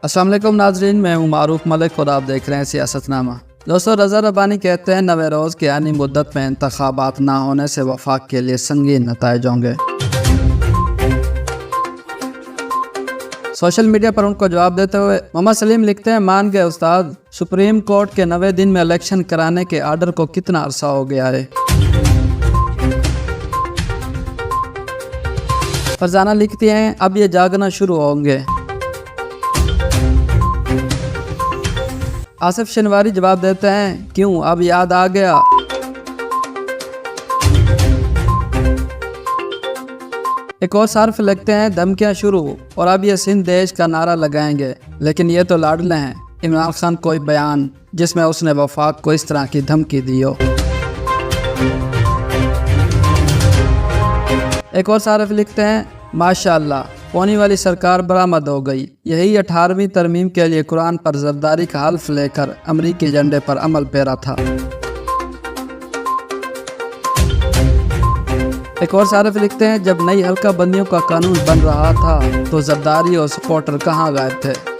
अस्सलाम वालेकुम नाजरीन, मैं हूं मारूफ मलिक और आप देख रहे हैं सियासतनामा। दोस्तों, रज़ा रब्बानी कहते हैं नवे रोज़ की आनी मुद्दत में इंतखाबात ना होने से वफाक के लिए संगीन नताइज होंगे। सोशल मीडिया पर उनको जवाब देते हुए मोहम्मद सलीम लिखते हैं, मान गए उस्ताद, सुप्रीम कोर्ट के 90 दिन में इलेक्शन कराने के आर्डर को कितना अरसा हो गया है। फरजाना लिखती हैं, अब ये जागना शुरू होंगे। आसिफ शनवारी जवाब देते हैं, क्यों अब याद आ गया। एक और सार्फ लिखते हैं, धमकियां शुरू और अब ये सिंध देश का नारा लगाएंगे, लेकिन ये तो लाडले हैं। इमरान खान कोई बयान जिसमें उसने वफाक को इस तरह की धमकी दी हो। एक और सार्फ लिखते हैं, माशाअल्लाह, पोनी वाली सरकार बरामद हो गई। यही 18वीं तरमीम के लिए कुरान पर जरदारी का हल्फ लेकर अमरीकी एजेंडे पर अमल पेरा था। एक और सार्फ लिखते हैं, जब नई हल्का बंदियों का कानून बन रहा था तो जरदारी और सपोर्टर कहाँ गायब थे।